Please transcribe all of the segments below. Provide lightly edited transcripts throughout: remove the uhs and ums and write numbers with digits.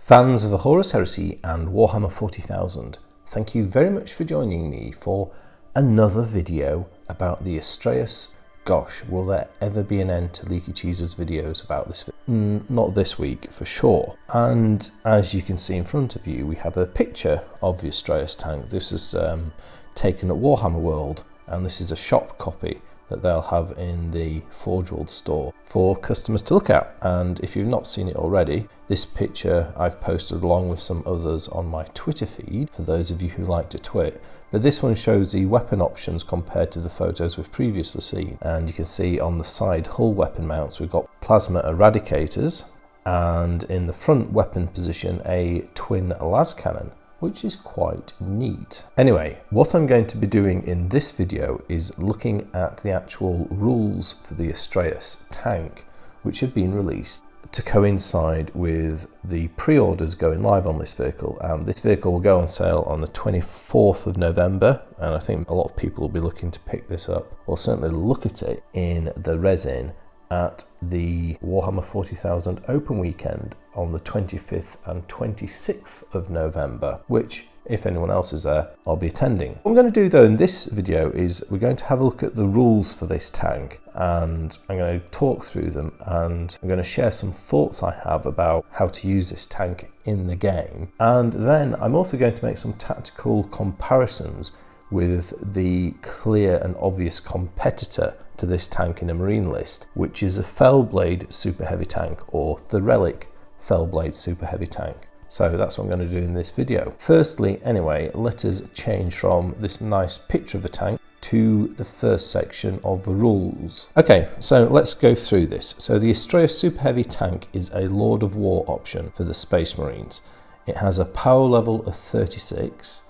Fans of the Horus Heresy and Warhammer 40,000, thank you very much for joining me for another video about the Astraeus. Gosh, will there ever be an end to Leakycheese's videos about this? Not this week, for sure. And as you can see in front of you, we have a picture of the Astraeus tank. This is taken at Warhammer World, and this is a shop copy that they'll have in the Forge World store for customers to look at. And if you've not seen it already, this picture I've posted along with some others on my Twitter feed for those of you who like to twit. But this one shows the weapon options compared to the photos we've previously seen. And you can see on the side hull weapon mounts we've got plasma eradicators, and in the front weapon position a twin las cannon, which is quite neat. Anyway, what I'm going to be doing in this video is looking at the actual rules for the Astraeus tank, which have been released to coincide with the pre-orders going live on this vehicle. And this vehicle will go on sale on the 24th of November, and I think a lot of people will be looking to pick this up, or certainly look at it in the resin at the Warhammer 40,000 open weekend on the 25th and 26th of November, which, if anyone else is there, I'll be attending. What I'm going to do though in this video is we're going to have a look at the rules for this tank, and I'm going to talk through them, and I'm going to share some thoughts I have about how to use this tank in the game. And then I'm also going to make some tactical comparisons with the clear and obvious competitor to this tank in a marine list, which is a Fellblade Super-Heavy Tank, or the relic Fellblade Super-Heavy Tank. So that's what I'm going to do in this video. Firstly, anyway, let us change from this nice picture of the tank to the first section of the rules. Okay, so let's go through this. So the Astraeus Super-Heavy Tank is a Lord of War option for the Space Marines. It has a power level of 36,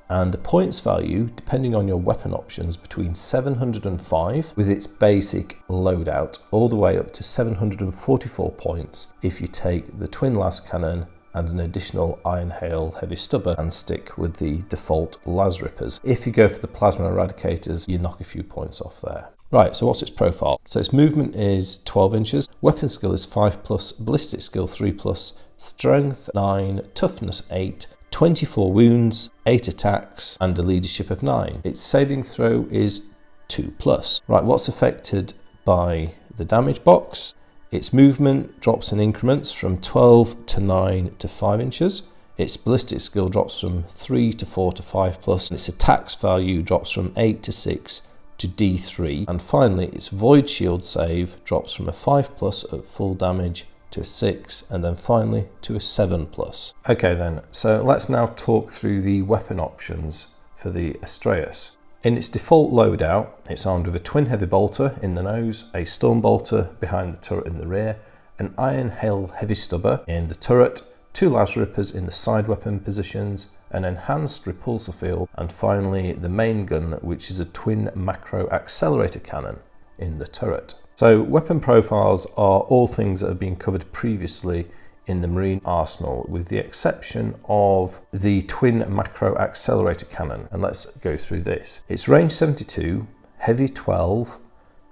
and a points value, depending on your weapon options, between 705 with its basic loadout, all the way up to 744 points if you take the twin las cannon and an additional iron hail heavy stubber and stick with the default las rippers. If you go for the plasma eradicators, you knock a few points off there. Right, so what's its profile? So its movement is 12 inches, weapon skill is 5+, ballistic skill 3+, strength 9, toughness 8, 24 wounds, 8 attacks, and a leadership of 9. Its saving throw is 2+. Right, what's affected by the damage box? Its movement drops in increments from 12 to 9 to 5 inches. Its ballistic skill drops from 3 to 4 to 5+. And its attacks value drops from 8 to 6 to D3. And finally, its void shield save drops from a 5+ at full damage to a 6, and then finally to a 7+. Okay then, so let's now talk through the weapon options for the Astraeus. In its default loadout, it's armed with a twin heavy bolter in the nose, a storm bolter behind the turret in the rear, an iron hail heavy stubber in the turret, 2 las rippers in the side weapon positions, an enhanced repulsor field, and finally the main gun, which is a twin macro accelerator cannon in the turret. So weapon profiles are all things that have been covered previously in the Marine arsenal, with the exception of the twin macro accelerator cannon. And let's go through this. It's range 72, heavy 12,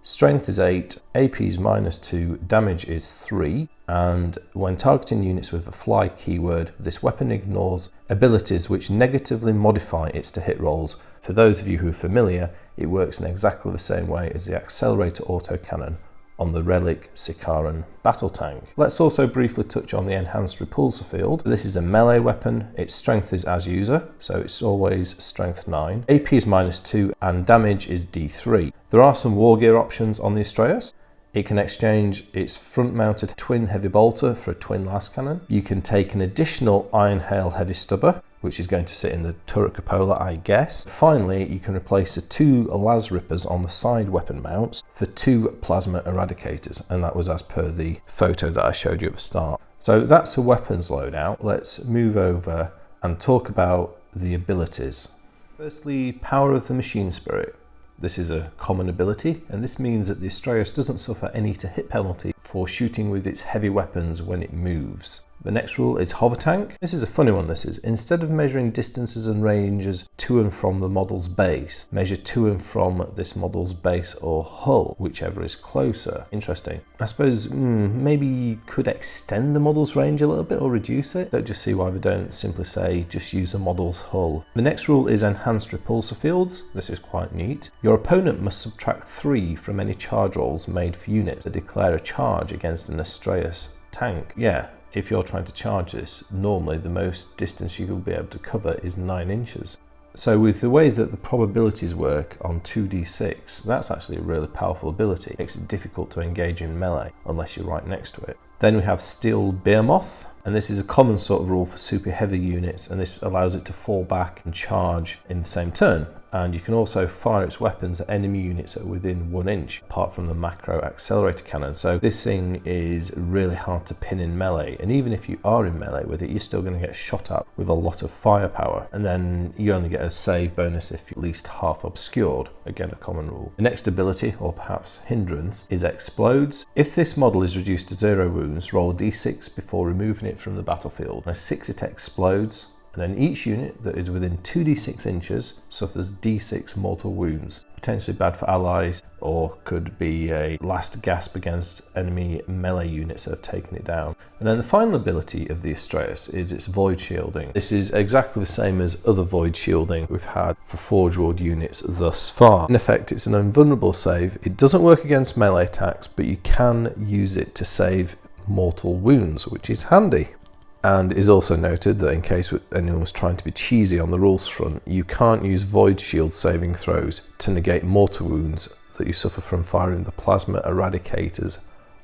strength is 8, AP is -2, damage is 3, and when targeting units with a fly keyword, this weapon ignores abilities which negatively modify its to hit rolls. For those of you who are familiar, it works in exactly the same way as the accelerator autocannon on the relic Sicaran battle tank. Let's also briefly touch on the enhanced repulsor field. This is a melee weapon. Its strength is as user, so it's always strength 9. AP is -2 and damage is D3. There are some war gear options on the Astraeus. It can exchange its front-mounted twin heavy bolter for a twin las cannon. You can take an additional iron hail heavy stubber, which is going to sit in the turret cupola, I guess. Finally, you can replace the 2 las rippers on the side weapon mounts for 2 plasma eradicators, and that was as per the photo that I showed you at the start. So that's the weapons loadout. Let's move over and talk about the abilities. Firstly, power of the machine spirit. This is a common ability, and this means that the Astraeus doesn't suffer any to hit penalty for shooting with its heavy weapons when it moves. The next rule is hover tank. This is a funny one, this is. Instead of measuring distances and ranges to and from the model's base, measure to and from this model's base or hull, whichever is closer. Interesting. I suppose maybe you could extend the model's range a little bit or reduce it. Don't just see why they don't simply say just use the model's hull. The next rule is enhanced repulsor fields. This is quite neat. Your opponent must subtract 3 from any charge rolls made for units that declare a charge against an Astraeus tank. Yeah. If you're trying to charge this, normally the most distance you will be able to cover is 9 inches. So with the way that the probabilities work on 2d6, that's actually a really powerful ability. It makes it difficult to engage in melee unless you're right next to it. Then we have steel behemoth, and this is a common sort of rule for super heavy units, and this allows it to fall back and charge in the same turn. And you can also fire its weapons at enemy units that are within 1 inch, apart from the macro accelerator cannon. So this thing is really hard to pin in melee, and even if you are in melee with it, you're still going to get shot at with a lot of firepower. And then you only get a save bonus if you're at least half obscured, again a common rule. The next ability, or perhaps hindrance, is explodes. If this model is reduced to 0 wounds, roll a d6 before removing it from the battlefield. On a 6 it explodes, and then each unit that is within 2d6 inches suffers d6 mortal wounds. Potentially bad for allies, or could be a last gasp against enemy melee units that have taken it down. And then the final ability of the Astraeus is its void shielding. This is exactly the same as other void shielding we've had for Forge World units thus far. In effect, it's an invulnerable save. It doesn't work against melee attacks, but you can use it to save mortal wounds, which is handy. And it is also noted that in case anyone was trying to be cheesy on the rules front, you can't use void shield saving throws to negate mortal wounds that you suffer from firing the plasma eradicators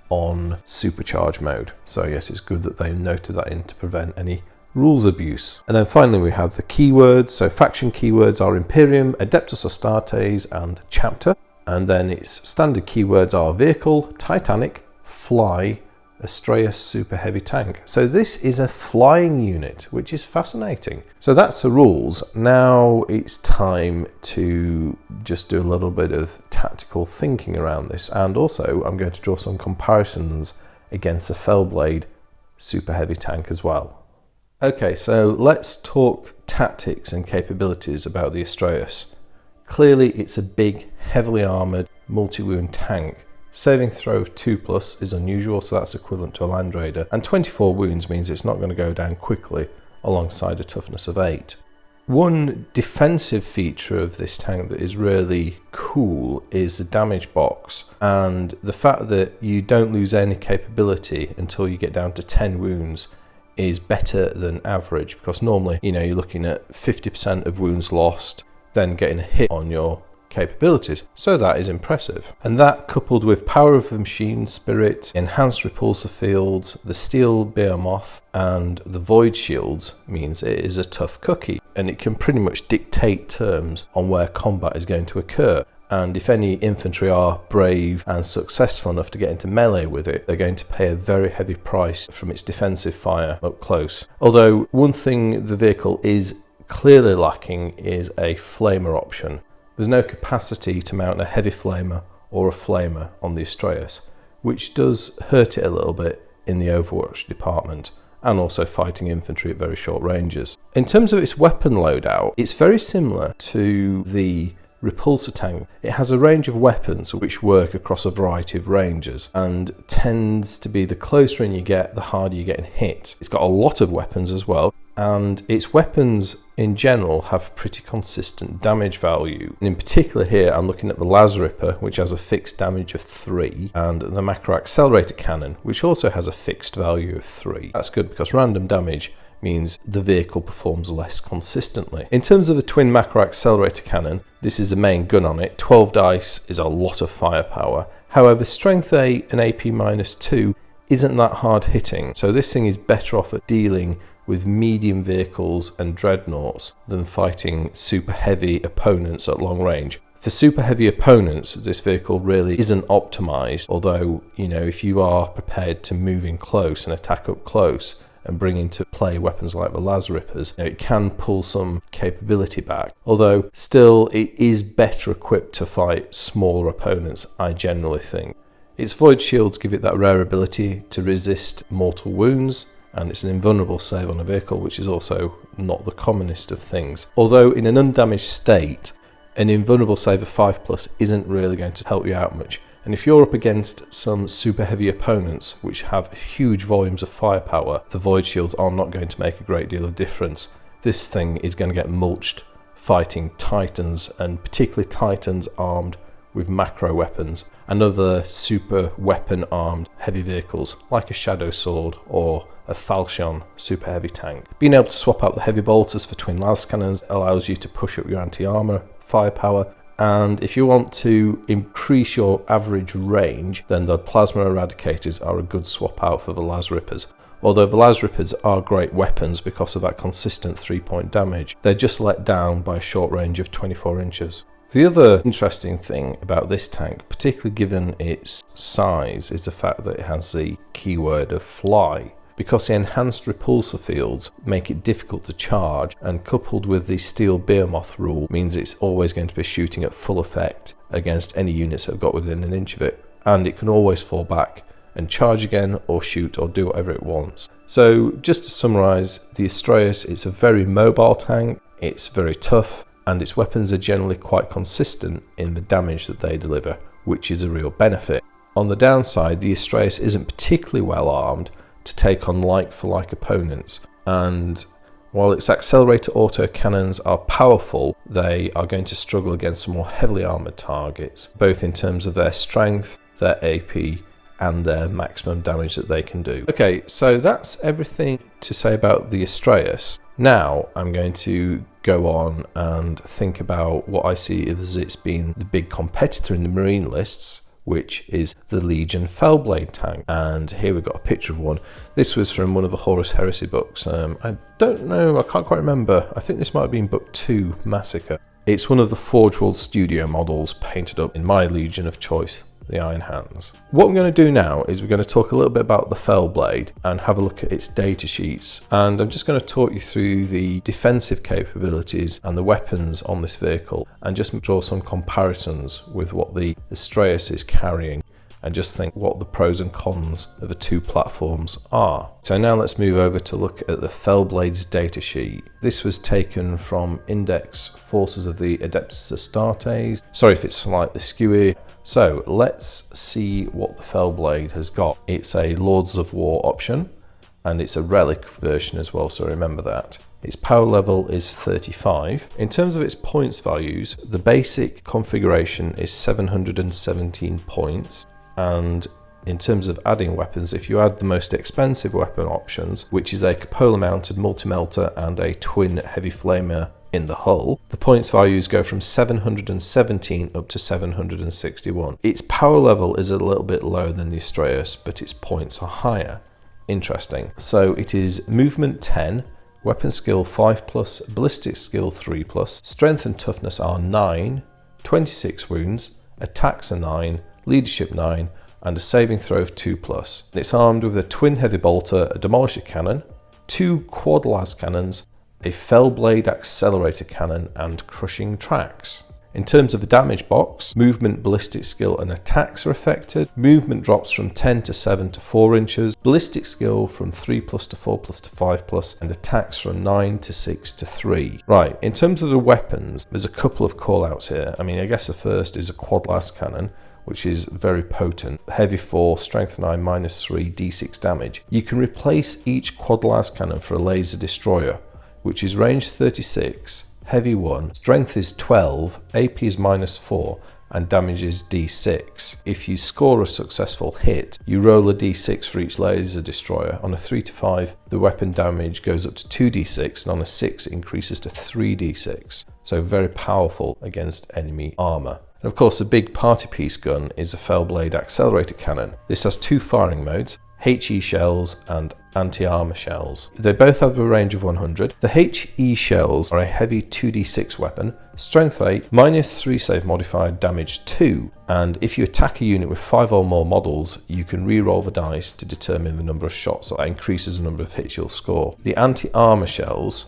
on supercharge mode. So yes, it's good that they noted that in to prevent any rules abuse. And then finally we have the keywords. So faction keywords are Imperium, Adeptus Astartes and Chapter. And then its standard keywords are Vehicle, Titanic, Fly, Astraeus Super-Heavy Tank. So this is a flying unit, which is fascinating. So that's the rules. Now it's time to just do a little bit of tactical thinking around this, and also I'm going to draw some comparisons against the Fellblade Super-Heavy Tank as well. Okay, so let's talk tactics and capabilities about the Astraeus. Clearly it's a big, heavily armoured, multi-wound tank. Saving throw of 2+ is unusual, so that's equivalent to a Land Raider, and 24 wounds means it's not going to go down quickly alongside a toughness of 8. One defensive feature of this tank that is really cool is the damage box, and the fact that you don't lose any capability until you get down to 10 wounds is better than average, because normally, you know, you're looking at 50% of wounds lost, then getting a hit on your capabilities. So that is impressive. And that, coupled with power of the machine spirit, enhanced repulsor fields, the steel behemoth and the void shields, means it is a tough cookie, and it can pretty much dictate terms on where combat is going to occur. And if any infantry are brave and successful enough to get into melee with it, they're going to pay a very heavy price from its defensive fire up close. Although one thing the vehicle is clearly lacking is a flamer option. There's no capacity to mount a heavy flamer or a flamer on the Astraeus, which does hurt it a little bit in the Overwatch department, and also fighting infantry at very short ranges. In terms of its weapon loadout, it's very similar to the repulsor tank. It has a range of weapons which work across a variety of ranges, and tends to be the closer in you get, the harder you get hit. It's got a lot of weapons as well, and its weapons in general have pretty consistent damage value. And in particular here I'm looking at the Las Ripper, which has a fixed damage of 3, and the macro accelerator cannon, which also has a fixed value of 3. That's good because random damage means the vehicle performs less consistently. In terms of the twin macro accelerator cannon, this is the main gun on it. 12 dice is a lot of firepower. However, strength 8 and AP -2 isn't that hard hitting, so this thing is better off at dealing with medium vehicles and dreadnoughts than fighting super heavy opponents at long range. For super heavy opponents, this vehicle really isn't optimized, although, you know, if you are prepared to move in close and attack up close and bring into play weapons like the Las Rippers, you know, it can pull some capability back. Although still, it is better equipped to fight smaller opponents, I generally think. Its void shields give it that rare ability to resist mortal wounds, and it's an invulnerable save on a vehicle, which is also not the commonest of things. Although in an undamaged state, an invulnerable save of 5+ isn't really going to help you out much. And if you're up against some super heavy opponents which have huge volumes of firepower, the void shields are not going to make a great deal of difference. This thing is going to get mulched fighting titans, and particularly titans armed with macro weapons and other super weapon armed heavy vehicles like a shadow sword or a Falchion Super-Heavy Tank. Being able to swap out the heavy bolters for twin las cannons allows you to push up your anti-armor firepower, and if you want to increase your average range, then the plasma eradicators are a good swap out for the las rippers. Although the las rippers are great weapons because of that consistent 3-point damage, they're just let down by a short range of 24 inches. The other interesting thing about this tank, particularly given its size, is the fact that it has the keyword of fly, because the enhanced repulsor fields make it difficult to charge, and coupled with the steel behemoth rule means it's always going to be shooting at full effect against any units that have got within an inch of it, and it can always fall back and charge again or shoot or do whatever it wants. So just to summarise, the Astraeus, it's a very mobile tank, it's very tough, and its weapons are generally quite consistent in the damage that they deliver, which is a real benefit. On the downside, the Astraeus isn't particularly well armed to take on like-for-like opponents, and while its accelerator autocannons are powerful, they are going to struggle against some more heavily armoured targets, both in terms of their strength, their AP, and their maximum damage that they can do. Okay, so that's everything to say about the Astraeus. Now I'm going to go on and think about what I see as it's been the big competitor in the marine lists, which is the Legion Fellblade tank. And here we've got a picture of one. This was from one of the Horus Heresy books. I don't know, I can't quite remember. I think this might have been book 2, Massacre. It's one of the Forge World Studio models painted up in my Legion of choice, the Iron Hands. What we're going to do now is we're going to talk a little bit about the Fellblade and have a look at its data sheets. And I'm just going to talk you through the defensive capabilities and the weapons on this vehicle, and just draw some comparisons with what the Astraeus is carrying, and just think what the pros and cons of the two platforms are. So now let's move over to look at the Fellblade's data sheet. This was taken from Index Forces of the Adeptus Astartes. Sorry if it's slightly skewy. So let's see what the Fellblade has got. It's a Lords of War option, and it's a relic version as well, so remember that. Its power level is 35. In terms of its points values, the basic configuration is 717 points, and in terms of adding weapons, if you add the most expensive weapon options, which is a cupola mounted multi-melter and a twin heavy flamer in the hull, the points values go from 717 up to 761. Its power level is a little bit lower than the Astraeus, but its points are higher. Interesting. So it is movement 10, weapon skill 5+, ballistic skill 3+, strength and toughness are 9, 26 wounds, attacks are 9, leadership 9, and a saving throw of 2+. It's armed with a twin heavy bolter, a demolisher cannon, 2 quad las cannons, a Fellblade accelerator cannon, and crushing tracks. In terms of the damage box, movement, ballistic skill and attacks are affected. Movement drops from 10 to 7 to 4 inches, ballistic skill from 3+ to 4+ to 5+, and attacks from 9 to 6 to 3. Right, in terms of the weapons, there's a couple of call outs here. I mean, I guess the first is a quad las cannon, which is very potent. Heavy 4, strength 9, -3, d6 damage. You can replace each quad las cannon for a laser destroyer, which is range 36, heavy 1, strength is 12, AP is -4, and damage is d6. If you score a successful hit, you roll a d6 for each laser destroyer. On a 3 to 5, the weapon damage goes up to 2d6, and on a 6, it increases to 3d6. So very powerful against enemy armor. And of course, the big party piece gun is a Fellblade accelerator cannon. This has 2 firing modes, HE shells and anti-armor shells. They both have a range of 100. The HE shells are a heavy 2d6 weapon, strength 8, -3 save modifier, damage 2, and if you attack a unit with 5 or more models, you can re-roll the dice to determine the number of shots, so that increases the number of hits you'll score. The anti-armor shells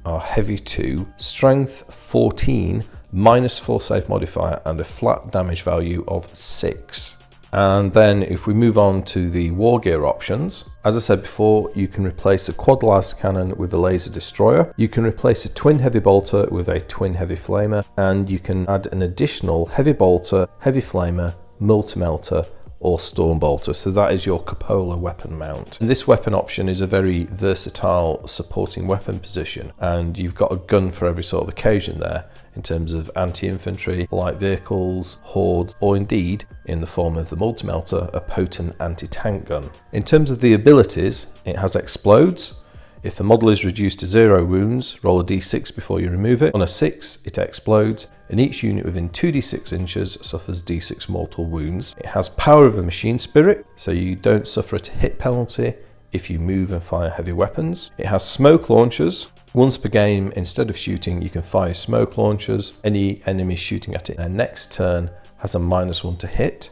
are heavy 2, strength 14, -4 save modifier, and a flat damage value of 6. And then if we move on to the war gear options, As I said before, you can replace a quad las cannon with a laser destroyer, you can replace a twin heavy bolter with a twin heavy flamer, and you can add an additional heavy bolter, heavy flamer, multi-melter, or storm bolter. So that is your cupola weapon mount. And this weapon option is a very versatile supporting weapon position, and you've got a gun for every sort of occasion there, in terms of anti-infantry, light vehicles, hordes, or indeed, in the form of the multi-melter, a potent anti-tank gun. In terms of the abilities, it has explodes. If the model is reduced to 0 wounds, roll a d6 before you remove it. On a 6, it explodes, and each unit within 2d6 inches suffers d6 mortal wounds. It has power of a machine spirit, so you don't suffer a hit penalty if you move and fire heavy weapons. It has smoke launchers. Once per game, instead of shooting, you can fire smoke launchers. Any enemy shooting at it their next turn has a -1 to hit.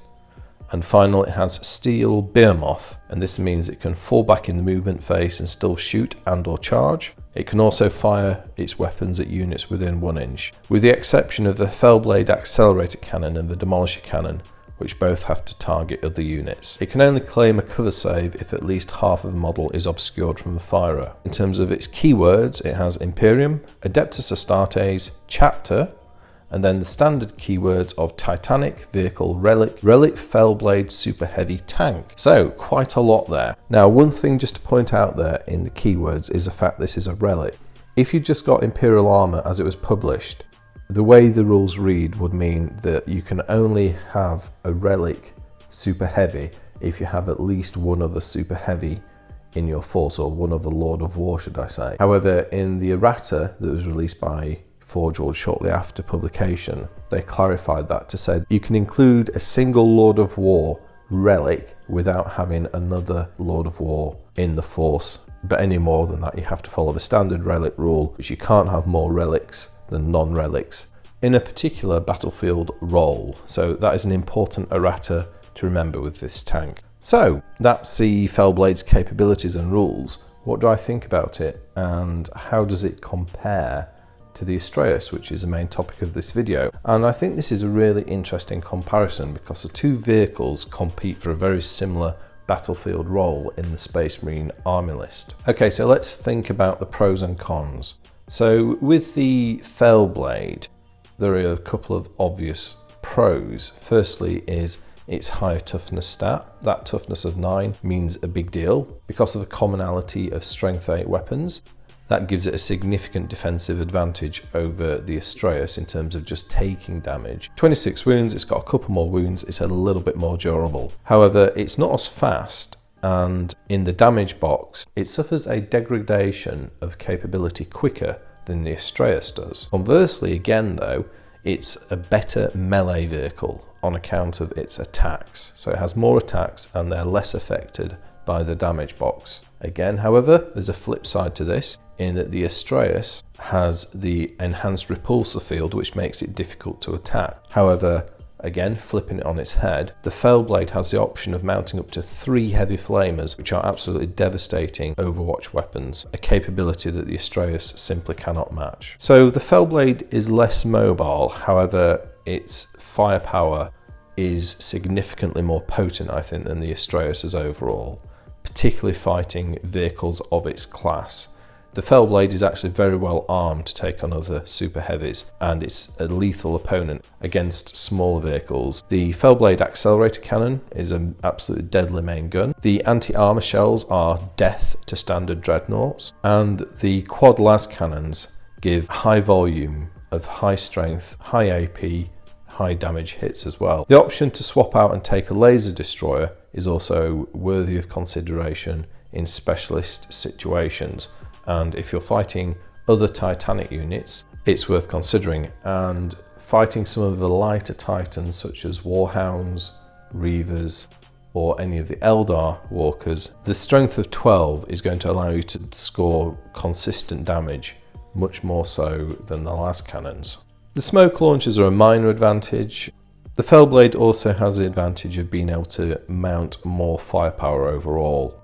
And finally, it has steel behemoth, and this means it can fall back in the movement phase and still shoot and or charge. It can also fire its weapons at units within 1 inch, with the exception of the Fellblade accelerator cannon and the demolisher cannon, which both have to target other units. It can only claim a cover save if at least half of the model is obscured from the firer. In terms of its keywords, it has Imperium, Adeptus Astartes, Chapter, and then the standard keywords of Titanic, Vehicle, Relic, Fellblade Super-Heavy Tank. So quite a lot there. Now, one thing just to point out there in the keywords is the fact this is a relic. If you just got Imperial Armour as it was published, the way the rules read would mean that you can only have a relic super heavy if you have at least one other super heavy in your force, or one other Lord of War, should I say. However, in the errata that was released by Forgeworld shortly after publication, they clarified that to say you can include a single Lord of War relic without having another Lord of War in the force. But any more than that, you have to follow the standard relic rule, which you can't have more relics than non-relics in a particular battlefield role. So that is an important errata to remember with this tank. So that's the Fellblade's capabilities and rules. What do I think about it, and how does it compare to the Astraeus, which is the main topic of this video? And I think this is a really interesting comparison because the two vehicles compete for a very similar battlefield role in the Space Marine army list. Okay, so let's think about the pros and cons. So with the Fellblade, there are a couple of obvious pros. Firstly is its higher toughness stat. That toughness of 9 means a big deal because of the commonality of strength 8 weapons. That gives it a significant defensive advantage over the Astraeus in terms of just taking damage. 26 wounds, it's got a couple more wounds, it's a little bit more durable. However, it's not as fast, and in the damage box, it suffers a degradation of capability quicker than the Astraeus does. Conversely, again though, it's a better melee vehicle on account of its attacks. So it has more attacks and they're less affected by the damage box. Again, however, there's a flip side to this, in that the Astraeus has the enhanced repulsor field, which makes it difficult to attack. However, again, flipping it on its head, the Fellblade has the option of mounting up to 3 heavy flamers, which are absolutely devastating Overwatch weapons, a capability that the Astraeus simply cannot match. So the Fellblade is less mobile, however, its firepower is significantly more potent, I think, than the Astraeus overall, particularly fighting vehicles of its class. The Fellblade is actually very well armed to take on other super heavies, and it's a lethal opponent against smaller vehicles. The Fellblade accelerator cannon is an absolutely deadly main gun. The anti-armor shells are death to standard dreadnoughts, and the quad las cannons give high volume of high strength, high AP, high damage hits as well. The option to swap out and take a laser destroyer is also worthy of consideration in specialist situations. And if you're fighting other Titanic units, it's worth considering. And fighting some of the lighter Titans such as Warhounds, Reavers, or any of the Eldar walkers, the strength of 12 is going to allow you to score consistent damage, much more so than the las cannons. The smoke launchers are a minor advantage. The Fellblade also has the advantage of being able to mount more firepower overall.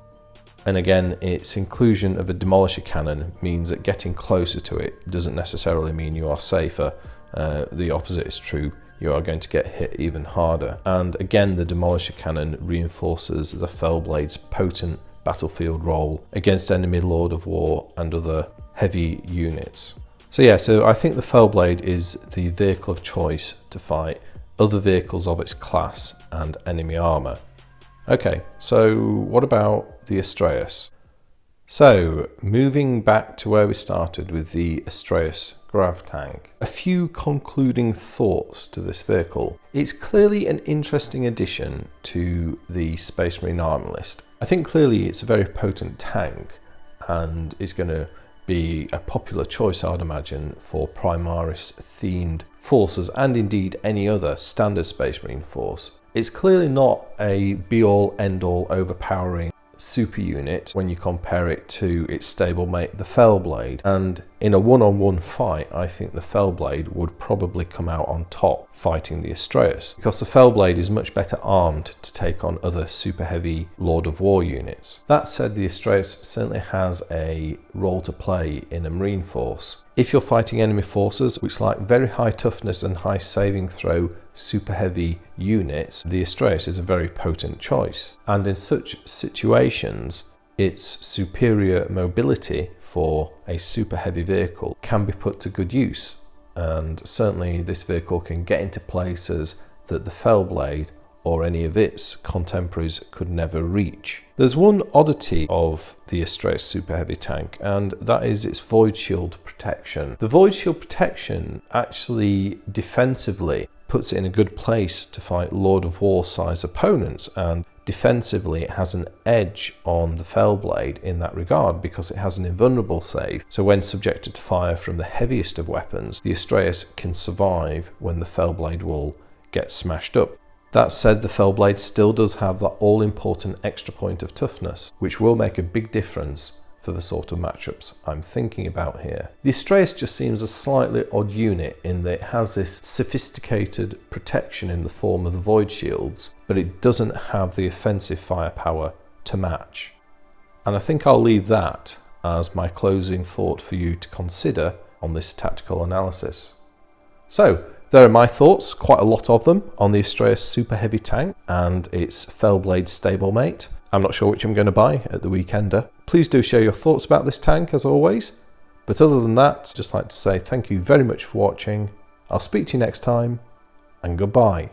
And again, its inclusion of a demolisher cannon means that getting closer to it doesn't necessarily mean you are safer. The opposite is true. You are going to get hit even harder. And again, the demolisher cannon reinforces the Fellblade's potent battlefield role against enemy Lord of War and other heavy units. So yeah, so I think the Fellblade is the vehicle of choice to fight other vehicles of its class and enemy armour. Okay, so what about the Astraeus? So, moving back to where we started with the Astraeus Grav Tank, a few concluding thoughts to this vehicle. It's clearly an interesting addition to the Space Marine armour list. I think clearly it's a very potent tank and it's going to be a popular choice, I'd imagine, for Primaris themed forces and indeed any other standard Space Marine force. It's clearly not a be-all end-all overpowering super unit when you compare it to its stablemate, the Fellblade, and in a one-on-one fight I think the Fellblade would probably come out on top fighting the Astraeus, because the Fellblade is much better armed to take on other super heavy Lord of War units. That said, the Astraeus certainly has a role to play in a marine force. If you're fighting enemy forces which like very high toughness and high saving throw super heavy units, the Astraeus is a very potent choice. And in such situations, its superior mobility for a super heavy vehicle can be put to good use. And certainly this vehicle can get into places that the Fellblade or any of its contemporaries could never reach. There's one oddity of the Astraeus Super-Heavy Tank, and that is its Void Shield protection. The Void Shield protection actually defensively puts it in a good place to fight Lord of War size opponents, and defensively it has an edge on the Fellblade in that regard because it has an invulnerable save. So when subjected to fire from the heaviest of weapons, the Astraeus can survive when the Fellblade will get smashed up. That said, the Fellblade still does have that all-important extra point of toughness, which will make a big difference for the sort of matchups I'm thinking about here. The Astraeus just seems a slightly odd unit in that it has this sophisticated protection in the form of the Void Shields, but it doesn't have the offensive firepower to match. And I think I'll leave that as my closing thought for you to consider on this tactical analysis. So, there are my thoughts, quite a lot of them, on the Astraeus Super-Heavy Tank and its Fellblade stablemate. I'm not sure which I'm going to buy at the weekender. Please do share your thoughts about this tank as always. But other than that, just like to say thank you very much for watching. I'll speak to you next time, and goodbye.